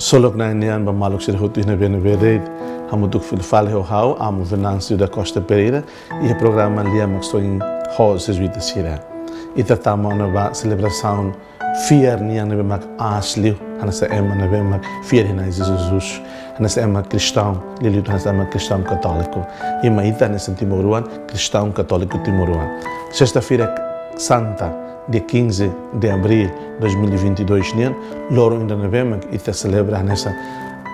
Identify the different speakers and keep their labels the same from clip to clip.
Speaker 1: Solok na inian ba maluk sir hutu na benevered hamutuk filfale ho hau amo Venâncio da Costa Pereira e o programa lia maxo em hoses with sira. Ita tamo na ba celebração fier nian na mak asliu anasa emma na be mak fier na Jesus anasa emma cristão liliu anasa emma cristão católico e ma ita na Timoruan cristão católico Timoruan. Sexta-feira santa dia 15 de abril de 2022 nian loro ainda na be mak ita celebra nessa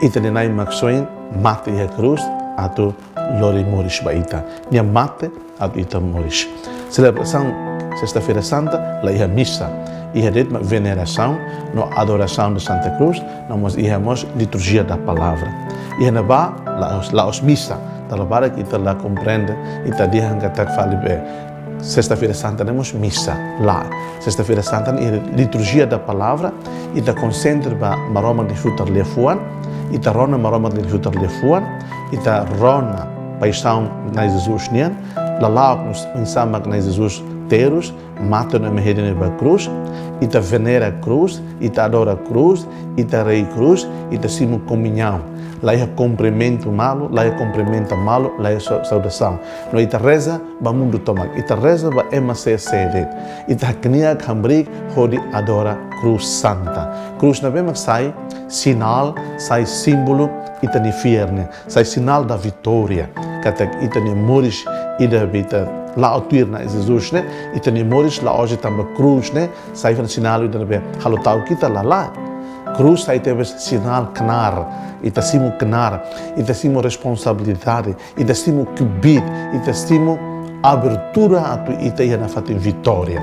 Speaker 1: ita nenai maxoin mate e cruz ato lori moris baita nia mate ato ita moris. Celebração sexta-feira santa lá ia missa ia det veneração no adoração de Santa Cruz nós íamos liturgia da palavra ia na ba lá os missa da bara que ita lá compreende ita dia hanga tak fale be sexta-feira santa temos missa lá sexta-feira santa é liturgia da palavra ita concentra ba maroma de futar lefuan ita rona maroma de futar lefuan ita rona paixão na Jesus nian lá nos insama na Jesus teros mata na meherina ba cruz ita venera cruz ita adora cruz ita rei cruz ita simu comunhão lá é cumprimento malo lá é cumprimento malo lá é saudação no ita reza ba mundo tomak ita reza ba MCCD ita knia kambrik hodi adora cruz santa cruz na bem sai sinal sai símbolo ita ni fierne sai sinal da vitória kata ita ni moris ida bita lá autir na Jesus né e tem moris lá hoje também cruz né sai van sinal ida be halotau kita lá cruz sai teve sinal knar e tasimu knar e tasimu responsabilidade e tasimu kubit e tasimu abertura atu ita ia na fatin vitória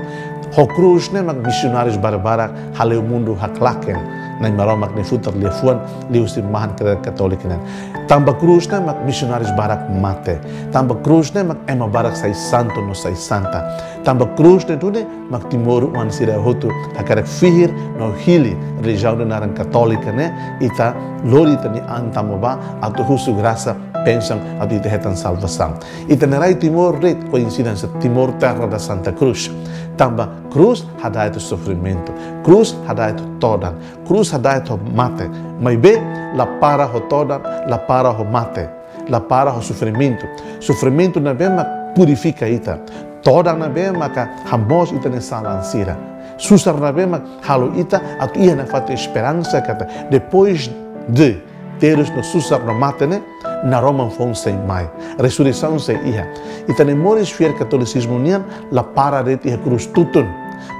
Speaker 1: ho cruz né mag missionários barbara hale o mundo haklaken na maromak ne futar lefuan lius mahan católica né tamba cruz né mag missionários barak mate tamba cruz né mag ema barak sai santo no sai santa tamba cruz né tudo mag timor wan sira hotu akarak fihir no hili religião da naran católica né ita lori tani antamaba atu husu graça pensam atu ita hetan salvação ita nerai timor ret coincidência timor terra da Santa Cruz tamba cruz hadai to sofrimento cruz hadai to todan cruz hadai to mate mas be la para ho todan la para ho mate la para ho sofrimento na bema purifica ita todan na bema ka hamos ita ne salansira susar na bema halo ita atu ia na fata esperança kata depois de teres no susar no mate ne na Roma fon sem mai ressurreição sem ia ita ne moris fiel catolicismo nian la para de tia cruz tutun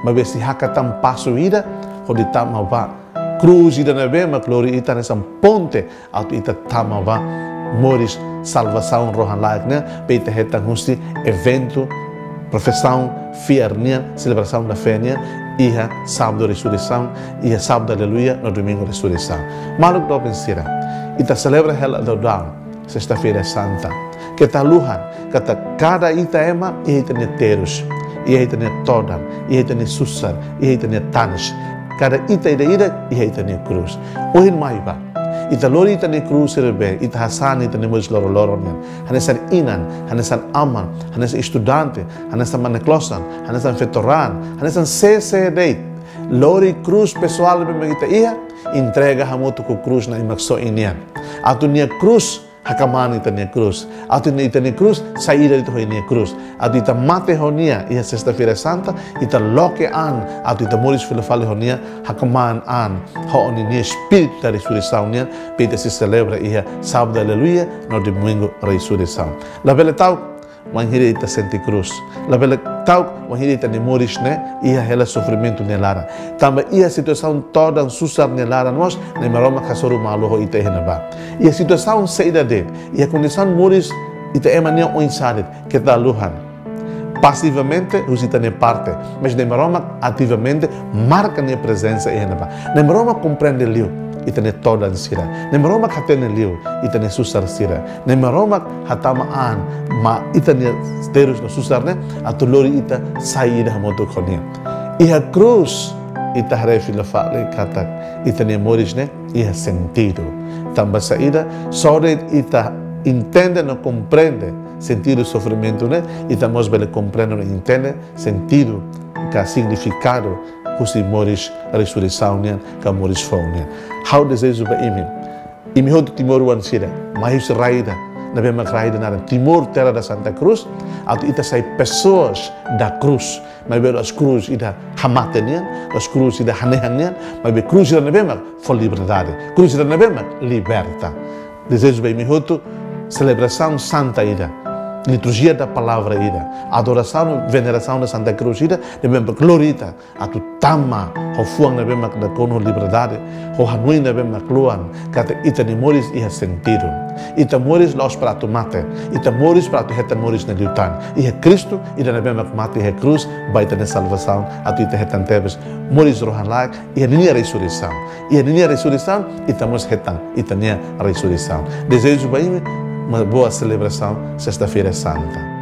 Speaker 1: mas be si hakatam passo ida hodita mava cruz ida na bema glória ita nessa ponte atu ita tamava moris salvação rohan laik ne be ita heta husti evento profissão fiernia celebração da fé nia ia sábado ressurreição ia sábado aleluia no domingo ressurreição maluk do pensira ita celebra hela do down sexta-feira santa que ta luhan kata cada ita ema e ita neteros e ita netodan e ita ne susar e ita netanes cada ita ida e ita ne cruz ohin maiba ita lori ita ne cruz serbe ita hasan ita ne mos loro nian hanesan inan hanesan aman hanesan estudante hanesan maneklosan hanesan fetoran hanesan CCD lori cruz pessoal be ita ia entrega hamutu ku cruz na imakso inian atu nia cruz hakamani tania cruz atu ita ne cruz saída de honia cruz atu ita mate honia ia sexta-feira santa ita loke an atu ita moris filafale honia hakaman an ho oni espírito da ressurreição nia pita se celebra ia sábado aleluia no domingo ressurreição la bela tau wanhiri ita sente cruz la bela tau wanhiri ita ne moris ne ia hela sofrimento nelara tamba ia situação toda susar nelara nós ne maroma kasoru maluho ita henaba ia situação saída de ia condição moris ita emania o insadet que da luhan passivamente usita ne parte mas ne maroma ativamente marca ne presença henaba ne maroma compreende liu ita ne toda sira ne maroma katene liu ita ne susar sira ne maroma hatama an ma ita ne terus no susar ne atulori ita saída moto konia ia cruz ita refila fale kata ita ne moris ne ia sentido tamba saída sore ita entende no compreende sentido sofrimento né ita mos bele compreende no entende sentido que significado husi moris ressurreição nian ka moris faunian. How desejo ba imi hodo timoruan sida, mahis raida, na bema raida na timor terra da Santa Cruz, atau ita sai pessoas da cruz, mas be as cruz ida hamatenian, as cruz ida hanehanian, mas be cruz ida na bema for liberdade, cruz ida na bema liberta. Desejo ba imi hodo celebração santa ida, liturgia da palavra ida, adoração, veneração da Santa Cruz ida, nebema glorita, atu tama, ho fuang nebema da kono liberdade, ho hanui nebema kluan, kata ita ni moris iha sentido, ita moris laos para tu mate, ita moris para tu hetan moris na liutan, iha Cristo ida nebema mate iha cruz, baita na salvação, atu ita hetan tebes, moris rohan laik, iha ninia ressurreição, ita moris hetan, ita ninia ressurreição. Desejo ba uma boa celebração, Sexta-feira Santa.